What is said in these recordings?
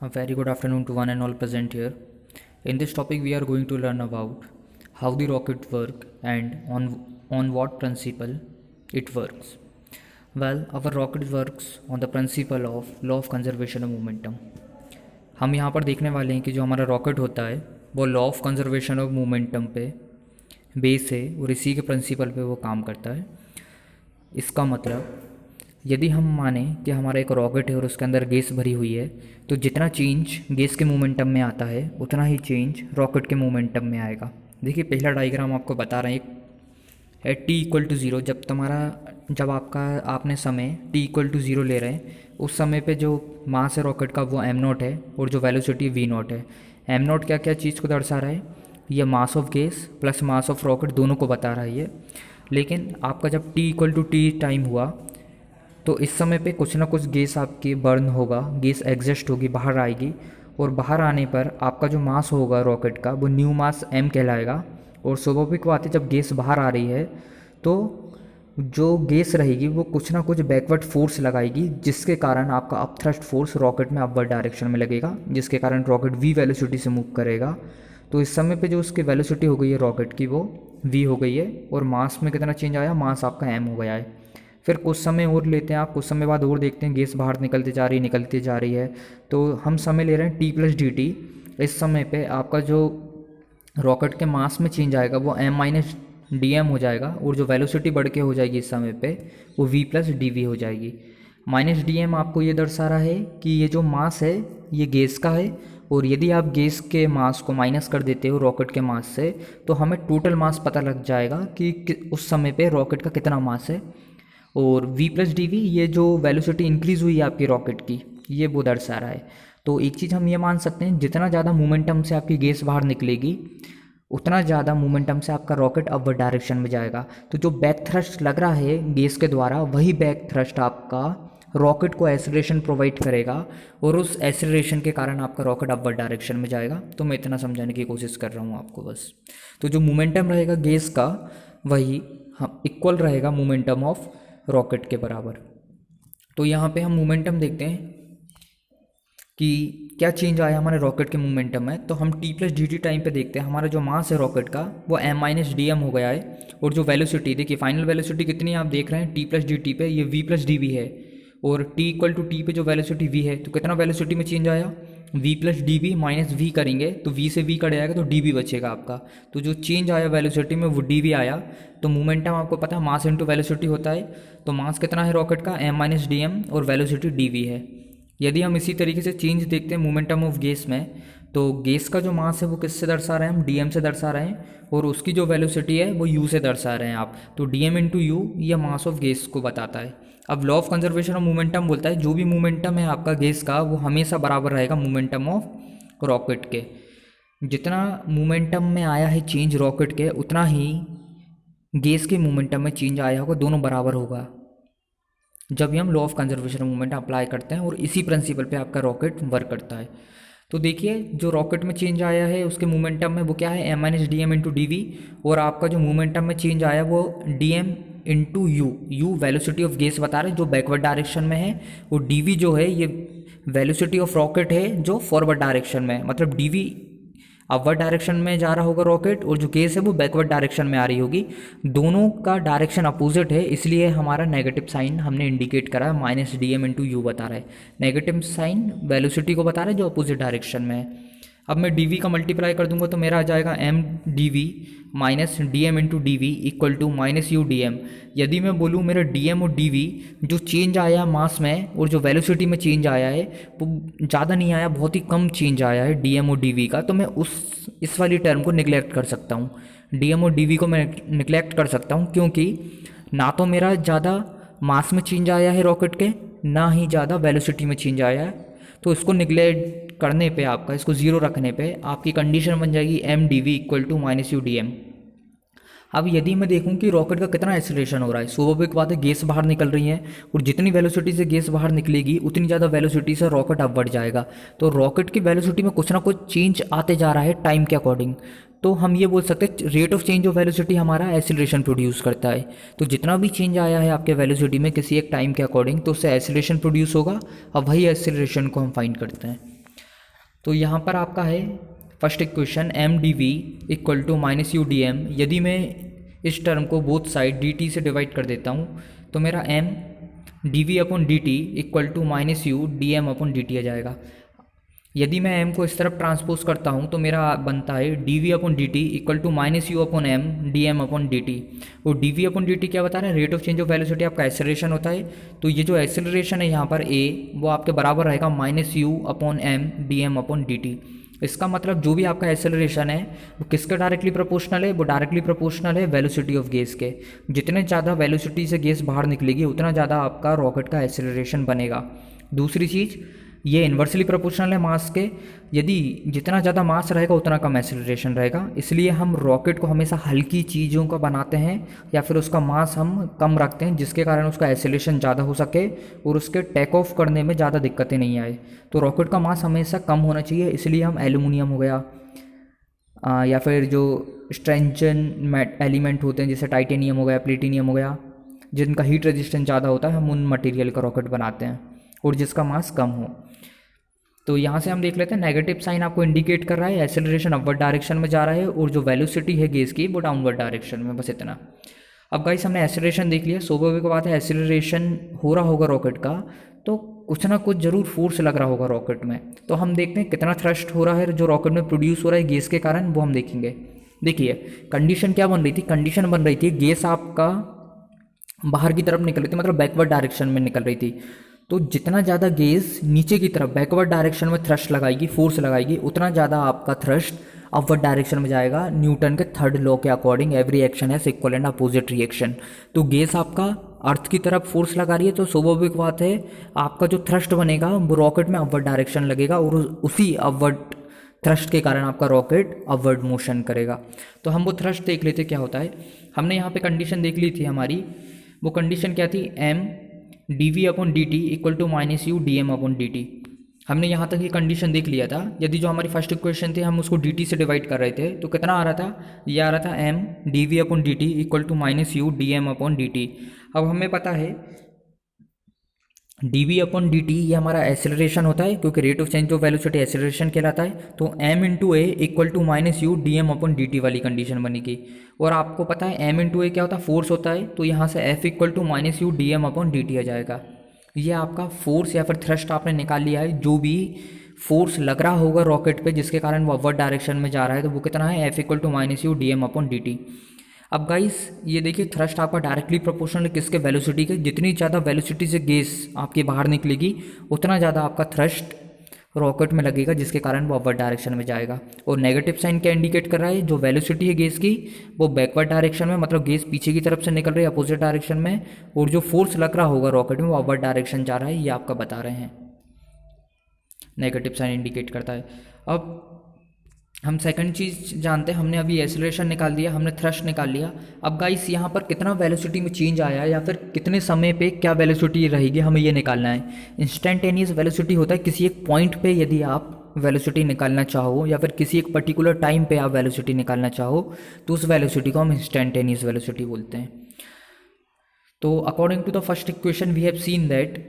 A very good afternoon to one and all present here. In this topic, we are going to learn about how the rocket work and on what principle it works. Well, our rocket works on the principle of law of conservation of momentum. हम यहाँ पर देखने वाले हैं कि जो हमारा rocket होता है वो law of conservation of momentum पे बेस है और इसी के प्रिंसिपल पे वो काम करता है। इसका मतलब यदि हम माने कि हमारा एक रॉकेट है और उसके अंदर गैस भरी हुई है, तो जितना चेंज गैस के मोमेंटम में आता है उतना ही चेंज रॉकेट के मोमेंटम में आएगा। देखिए पहला डायग्राम आपको बता रहे हैं है t=0। जब आपने समय t=0 ले रहे हैं, उस समय पे जो मास है रॉकेट का वो m0 है और जो वेलोसिटी v0 है। m0 क्या क्या चीज़ को दर्शा रहा है? ये mass of gas plus mass of rocket दोनों को बता रहा है ये। लेकिन आपका जब t=t टाइम हुआ तो इस समय पे कुछ ना कुछ गैस आपकी बर्न होगा, गैस एग्जस्ट होगी, बाहर आएगी और बाहर आने पर आपका जो मास होगा रॉकेट का वो न्यू मास m कहलाएगा। और स्वाभाविक बात है, जब गैस बाहर आ रही है तो जो गैस रहेगी वो कुछ ना कुछ बैकवर्ड फोर्स लगाएगी, जिसके कारण आपका अपथ्रस्ट फोर्स रॉकेट में अपवर्ड डायरेक्शन में लगेगा, जिसके कारण रॉकेट v वेलोसिटी से मूव करेगा। तो इस समय पे जो उसकी वेलोसिटी हो गई है रॉकेट की वो v हो गई है और मास में कितना चेंज आया? मास आपका m हो गया है। फिर कुछ समय और लेते हैं, आप कुछ समय बाद और देखते हैं गैस बाहर निकलती जा रही है। तो हम समय ले रहे हैं t+dt। इस समय पे आपका जो रॉकेट के मास में चेंज आएगा वो m-dm हो जाएगा और जो वेलोसिटी बढ़ के हो जाएगी इस समय पे वो v+dv हो जाएगी। -dm आपको ये दर्शा रहा है कि ये जो मास है ये गैस का है और यदि आप गैस के मास को माइनस कर देते हो रॉकेट के मास से तो हमें टोटल मास पता लग जाएगा कि उस समय पे रॉकेट का कितना मास है। और v+dv ये जो वेलोसिटी इंक्रीज़ हुई है आपकी रॉकेट की, ये वो दर्शा रहा है। तो एक चीज़ हम ये मान सकते हैं, जितना ज़्यादा मोमेंटम से आपकी गैस बाहर निकलेगी उतना ज़्यादा मोमेंटम से आपका रॉकेट अपवर्ड डायरेक्शन में जाएगा। तो जो बैक थ्रस्ट लग रहा है गैस के द्वारा, वही बैक थ्रस्ट आपका रॉकेट को एक्सेलरेशन प्रोवाइड करेगा और उस एक्सेलरेशन के कारण आपका रॉकेट अपवर्ड डायरेक्शन में जाएगा। तो मैं इतना समझाने की कोशिश कर रहा हूँ आपको बस। तो जो मोमेंटम रहेगा गैस का वही इक्वल रहेगा मोमेंटम ऑफ रॉकेट के बराबर। तो यहाँ पे हम मोमेंटम देखते हैं कि क्या चेंज आया हमारे रॉकेट के मोमेंटम में। तो हम t+dt टाइम पे देखते हैं, हमारा जो मास है रॉकेट का वो m-dm हो गया है और जो वेलोसिटी, देखिए फाइनल वेलोसिटी कितनी आप देख रहे हैं t+dt पे, ये v+dv है और t पे जो वेलोसिटी v है तो कितना वेलोसिटी में चेंज आया? v+dv -v करेंगे तो v से v कट जाएगा तो dv बचेगा आपका। तो जो चेंज आया वेलोसिटी में वो dv आया। तो मोमेंटम आपको पता है मास इंटू वेलोसिटी होता है। तो मास कितना है रॉकेट का? m-dm और वेलोसिटी dv है। यदि हम इसी तरीके से चेंज देखते हैं मोमेंटम ऑफ गैस में, तो गैस का जो मास है वो किससे दर्शा रहे हैं? हम dm से दर्शा रहे हैं और उसकी जो वेलोसिटी है वो u से दर्शा रहे हैं आप। तो dm इंटू यू ये मास ऑफ गैस को बताता है। अब law of conservation of momentum बोलता है जो भी मोमेंटम है आपका गैस का वो हमेशा बराबर रहेगा मोमेंटम ऑफ रॉकेट के। जितना मोमेंटम में आया है चेंज रॉकेट के, उतना ही गैस के मोमेंटम में चेंज आया होगा, दोनों बराबर होगा जब भी हम law of conservation of momentum apply करते हैं और इसी प्रिंसिपल पे आपका रॉकेट वर्क करता है। तो देखिए जो रॉकेट में चेंज आया है उसके मोमेंटम में वो क्या है? m-dm into D we. और आपका जो मोमेंटम में चेंज आया वो dm into you velocity of gas बता रहे हैं जो बैकवर्ड डायरेक्शन में है, और dv जो है ये वेलोसिटी ऑफ रॉकेट है जो फॉरवर्ड डायरेक्शन में है। मतलब dv अपवर्ड डायरेक्शन में जा रहा होगा रॉकेट और जो गैस है वो बैकवर्ड डायरेक्शन में आ रही होगी। दोनों का डायरेक्शन अपोजिट है, इसलिए हमारा नेगेटिव साइन हमने इंडिकेट करा है। -dm इंटू यू बता रहा है, नेगेटिव साइन वेलोसिटी को बता रहा है जो अपोजिट डायरेक्शन में है। अब मैं dv का मल्टीप्लाई कर दूंगा तो मेरा आ जाएगा m-dv -dm into D equal to -u-dm। यदि मैं बोलूँ मेरा dm और dv जो चेंज आया मास में और जो वेलोसिटी में चेंज आया है वो ज़्यादा नहीं आया, बहुत ही कम चेंज आया है dm और dv का, तो मैं इस वाली टर्म को निगलेक्ट कर सकता हूँ। dm और dv को मैं निगलेक्ट कर सकता हूँ क्योंकि ना तो मेरा ज़्यादा मास में चेंज आया है रॉकेट के, ना ही ज़्यादा वेलोसिटी में चेंज आया है। तो इसको निगलेक्ट करने पे आपका, इसको ज़ीरो रखने पे आपकी कंडीशन बन जाएगी m-dv इक्वल टू -u-dm। अब यदि मैं देखूं कि रॉकेट का कितना एक्सेलरेशन हो रहा है, स्वाभाविक बात है गैस बाहर निकल रही है और जितनी वेलोसिटी से गैस बाहर निकलेगी उतनी ज़्यादा वेलोसिटी से रॉकेट अपवर्ड जाएगा। तो रॉकेट की वेलोसिटी में कुछ ना कुछ चेंज आते जा रहा है टाइम के अकॉर्डिंग। तो हम ये बोल सकते हैं rate of change of velocity हमारा एक्सेलरेशन प्रोड्यूस करता है। तो जितना भी चेंज आया है आपके वेलोसिटी में किसी एक टाइम के अकॉर्डिंग, तो उससे एक्सेलरेशन प्रोड्यूस होगा। अब वही एक्सेलरेशन को हम फाइंड करते हैं। तो यहाँ पर आपका है first equation M D V equal to minus U D M. यदि मैं इस टर्म को बोथ साइड डी टी से डिवाइड कर देता हूँ तो मेरा M D V upon D T equal to minus U D M upon D T आ जाएगा। यदि मैं m को इस तरफ ट्रांसपोज करता हूँ तो मेरा बनता है D V upon D T equal to minus U upon M D M upon D T. वो D V upon D T क्या बता रहा है, rate of change of velocity आपका एक्सेलरेशन होता है। तो ये जो एक्सेलरेशन है यहाँ पर a वो आपके बराबर रहेगा minus U upon M D M upon D T. इसका मतलब जो भी आपका एक्सेलरेशन है वो किसके डायरेक्टली प्रोपोर्शनल है, वो डायरेक्टली प्रोपोर्शनल है वेलोसिटी ऑफ गैस के। जितने ज़्यादा वेलोसिटी से गैस बाहर निकलेगी उतना ज़्यादा आपका रॉकेट का एक्सेलरेशन बनेगा। दूसरी चीज़, ये इन्वर्सली प्रोपोर्शनल है मास के, यदि जितना ज़्यादा मास रहेगा उतना कम एक्सेलरेशन रहेगा। इसलिए हम रॉकेट को हमेशा हल्की चीज़ों का बनाते हैं या फिर उसका मास हम कम रखते हैं जिसके कारण उसका एक्सेलरेशन ज़्यादा हो सके और उसके टेक ऑफ करने में ज़्यादा दिक्कतें नहीं आए। तो रॉकेट का मास हमेशा कम होना चाहिए, इसलिए हम एल्यूमिनियम हो गया या फिर जो स्ट्रेंचन एलिमेंट होते हैं जैसे टाइटेनियम हो गया, प्लेटिनियम हो गया, जिनका हीट रेजिस्टेंस ज़्यादा होता है, हम उन मटेरियल का रॉकेट बनाते हैं और जिसका मास कम हो। तो यहाँ से हम देख लेते हैं नेगेटिव साइन आपको इंडिकेट कर रहा है एक्सेलरेशन अपवर्ड डायरेक्शन में जा रहा है और जो वेलोसिटी है गैस की वो डाउनवर्ड डायरेक्शन में, बस इतना। अब गाइस हमने एक्सेलरेशन देख लिया, स्वाभाविक बात है एक्सेलरेशन हो रहा होगा रॉकेट का तो कुछ ना कुछ जरूर फोर्स लग रहा होगा रॉकेट में। तो हम देखते हैं कितना थ्रस्ट हो रहा है जो रॉकेट में प्रोड्यूस हो रहा है गैस के कारण, वो हम देखेंगे। देखिए कंडीशन क्या बन रही थी, कंडीशन बन रही थी गैस आपका बाहर की तरफ निकल रही थी, मतलब बैकवर्ड डायरेक्शन में निकल रही थी। तो जितना ज़्यादा गैस नीचे की तरफ बैकवर्ड डायरेक्शन में थ्रस्ट लगाएगी, फोर्स लगाएगी, उतना ज़्यादा आपका थ्रस्ट अपवर्ड डायरेक्शन में जाएगा। न्यूटन के थर्ड लॉ के according every action has equal and opposite reaction. तो गैस आपका अर्थ की तरफ फोर्स लगा रही है तो स्वाभाविक बात है आपका जो थ्रस्ट बनेगा वो रॉकेट में अपवर्ड डायरेक्शन लगेगा और उसी अपवर्ड थ्रस्ट के कारण आपका रॉकेट अपवर्ड मोशन करेगा। तो हम वो थ्रस्ट देख लेते क्या होता है। हमने यहाँ पे कंडीशन देख ली थी हमारी, वो कंडीशन क्या थी, M D V upon D T equal to minus U D M upon D T. हमने यहाँ तक ये कंडीशन देख लिया था। यदि जो हमारी फर्स्ट इक्वेशन थी हम उसको डी टी से डिवाइड कर रहे थे तो कितना आ रहा था, ये आ रहा था M D V upon D T equal to minus U D M upon D T. अब हमें पता है D V upon D T ये हमारा एक्सेलरेशन होता है क्योंकि rate of change of velocity acceleration कहलाता है। तो M into A equal to minus U D M upon D T वाली कंडीशन बनेगी। और आपको पता है एम इंटू ए क्या होता है, फोर्स होता है। तो यहाँ से F equal to minus U D M upon D T आ जाएगा। ये आपका फोर्स या फिर थ्रस्ट आपने निकाल लिया है। जो भी फोर्स लग रहा होगा रॉकेट पे जिसके कारण वो अपवर्ड डायरेक्शन में जा रहा है तो वो कितना है, F equal to minus U D M upon D T. अब गाइस ये देखिए थ्रस्ट आपका डायरेक्टली प्रोपोर्शनल किसके, वेलोसिटी के। जितनी ज़्यादा वेलोसिटी से गैस आपके बाहर निकलेगी उतना ज़्यादा आपका थ्रस्ट रॉकेट में लगेगा जिसके कारण वो अपवर्ड डायरेक्शन में जाएगा। और नेगेटिव साइन क्या इंडिकेट कर रहा है, जो वेलोसिटी है गैस की वो बैकवर्ड डायरेक्शन में, मतलब गैस पीछे की तरफ से निकल रही है अपोजिट डायरेक्शन में, और जो फोर्स लग रहा होगा रॉकेट में वो अपवर्ड डायरेक्शन जा रहा है, ये आपका बता रहे हैं, नेगेटिव साइन इंडिकेट करता है। अब हम सेकंड चीज़ जानते हैं, हमने अभी एक्सेलरेशन निकाल दिया, हमने थ्रस्ट निकाल लिया। अब गाइस यहाँ पर कितना वेलोसिटी में चेंज आया या फिर कितने समय पे क्या वेलोसिटी रहेगी हमें ये निकालना है। इंस्टेंटेनियस वेलोसिटी होता है किसी एक पॉइंट पे यदि आप वेलोसिटी निकालना चाहो या फिर किसी एक पर्टिकुलर टाइम पे आप वेलोसिटी निकालना चाहो तो उस वेलोसिटी को हम इंस्टेंटेनियस वेलोसिटी बोलते हैं। तो according to the first equation we have seen that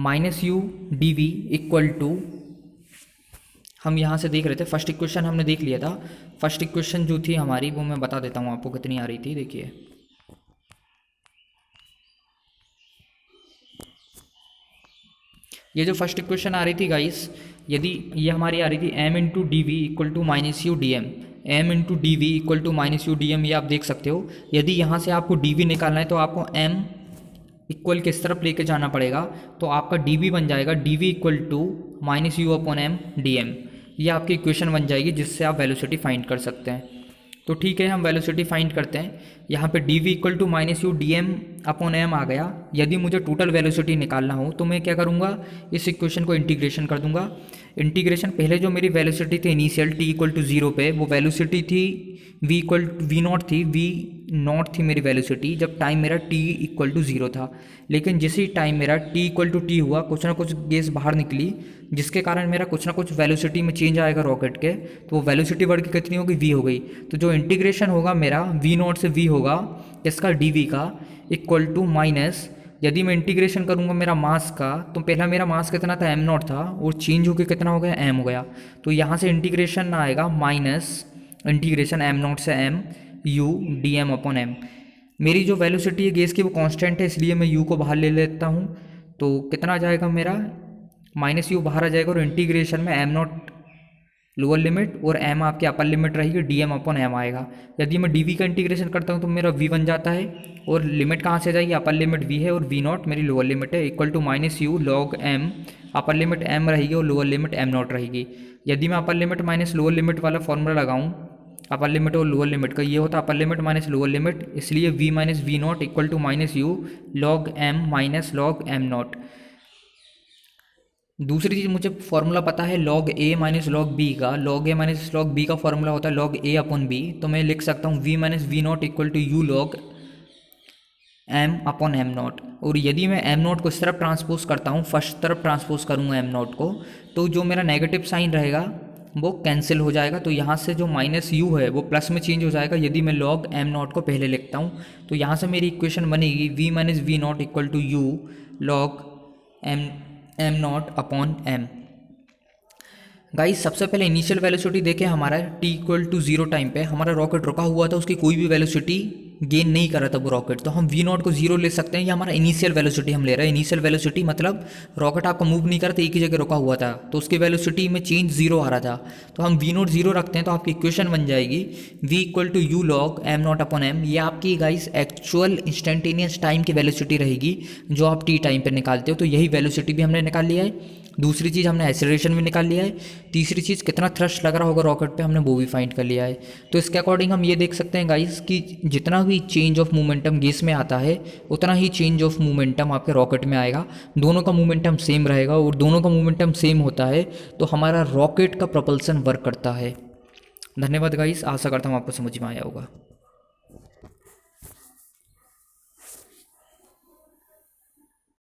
minus U D V equal to, हम यहाँ से देख रहे थे फर्स्ट इक्वेशन हमने देख लिया था। फर्स्ट इक्वेशन जो थी हमारी वो मैं बता देता हूँ आपको कितनी आ रही थी। देखिए ये जो फर्स्ट इक्वेशन आ रही थी गाइस, यदि ये हमारी आ रही थी M into D V equal to minus U D M, M into D V equal to minus U D M, ये आप देख सकते हो। यदि यहाँ से आपको डी वी निकालना है तो आपको एम इक्वल किस तरफ लेके जाना पड़ेगा, तो आपका डी वी बन जाएगा D V equal to minus U upon M D M. ये आपकी इक्वेशन बन जाएगी जिससे आप वेलोसिटी फाइंड कर सकते हैं। तो ठीक है हम वेलोसिटी फाइंड करते हैं। यहाँ पे D V equal to minus U D M upon M आ गया। यदि मुझे टोटल वेलोसिटी निकालना हो तो मैं क्या करूँगा, इस इक्वेशन को इंटीग्रेशन कर दूंगा। इंटीग्रेशन पहले जो मेरी वेलोसिटी थी initial T equal to zero पे, वो वेलोसिटी थी वी इक्वल वी नॉट थी, वी नॉट थी मेरी वेलोसिटी जब टाइम मेरा टी इक्वल टू जीरो था। लेकिन जिस ही टाइम मेरा टी इक्वल टू टी हुआ कुछ ना कुछ गैस बाहर निकली जिसके कारण मेरा कुछ ना कुछ वेलोसिटी में चेंज आएगा रॉकेट के, तो वो वेलोसिटी बढ़ के कितनी होगी, वी हो गई। तो जो इंटीग्रेशन होगा मेरा वी नॉट से वी होगा इसका डी वी का इक्वल टू माइनस, यदि मैं इंटीग्रेशन करूँगा मेरा मास का, तो पहला मेरा मास कितना था, m0 था, और चेंज होकर कितना हो गया, m हो गया। तो यहाँ से इंटीग्रेशन ना आएगा, माइनस इंटीग्रेशन m0 से m u dm upon m। मेरी जो वेलोसिटी है गैस की वो कांस्टेंट है, इसलिए मैं u को बाहर ले लेता हूँ। तो कितना आ जाएगा मेरा, माइनस u बाहर आ जाएगा, और इंटीग्रेशन में m0 लोअर लिमिट और m आपकी अपर लिमिट रहेगी, dm अपॉन m आएगा। यदि मैं dv का इंटीग्रेशन करता हूँ तो मेरा v बन जाता है, और लिमिट कहाँ से जाएगी, अपर लिमिट v है और v0 मेरी लोअर लिमिट है, equal to minus u log m, upper limit m रहेगी और लोअर लिमिट m0 रहेगी। यदि मैं upper limit minus lower limit वाला फॉर्मूला लगाऊँ, अपर लिमिट और लोअर लिमिट का, ये होता है upper limit minus lower limit, इसलिए v minus V not equal to minus U log m minus log m0। दूसरी चीज़ मुझे फॉर्मूला पता है log a minus log b का, log a minus log b का फॉर्मूला होता है लॉग a अपॉन b। तो मैं लिख सकता हूँ v minus V not equal to U log m upon m0। और यदि मैं m0 को इस तरफ ट्रांसपोज करता हूँ, फर्स्ट तरफ ट्रांसपोज करूँगा m0 को, तो जो मेरा नेगेटिव साइन रहेगा वो कैंसिल हो जाएगा। तो यहाँ से जो माइनस u है वो प्लस में चेंज हो जाएगा यदि मैं लॉग m0 को पहले लिखता हूँ। तो यहाँ से मेरी इक्वेशन बनेगी v minus V not equal to U log m0 upon m। Guys सबसे पहले इनिशियल वेलोसिटी देखें, हमारा t इक्वल टू 0 टाइम पे हमारा रॉकेट रुका हुआ था, उसकी कोई भी वेलोसिटी गेन नहीं कर रहा था वो रॉकेट। तो हम v0 को 0 ले सकते हैं, ये हमारा इनिशियल वेलोसिटी हम ले रहे हैं। इनिशियल वेलोसिटी मतलब रॉकेट आपका मूव नहीं कर रहा था, एक ही जगह रुका हुआ था, तो उसकी वेलोसिटी में चेंज 0 आ रहा था। तो हम v0 0 रखते हैं, तो आपकी इक्वेशन बन जाएगी v equal to U log m0 upon m। ये आपकी गाइस एक्चुअल इंस्टेंटेनियस टाइम की वेलोसिटी रहेगी जो आप t टाइम पर निकालते हो। तो यही वेलोसिटी भी हमने निकाल लिया है। दूसरी चीज़ हमने एक्सेलरेशन भी निकाल लिया है। तीसरी चीज़ कितना थ्रस्ट लग रहा होगा रॉकेट पे, हमने वो भी फाइंड कर लिया है। तो इसके अकॉर्डिंग हम ये देख सकते हैं गाइस कि जितना भी चेंज ऑफ मोमेंटम गैस में आता है उतना ही चेंज ऑफ मोमेंटम आपके रॉकेट में आएगा। दोनों का मोमेंटम सेम रहेगा, और दोनों का मोमेंटम सेम होता है तो हमारा रॉकेट का प्रोपल्सन वर्क करता है। धन्यवाद गाइस, आशा करता हूँ आपको समझ में आया होगा।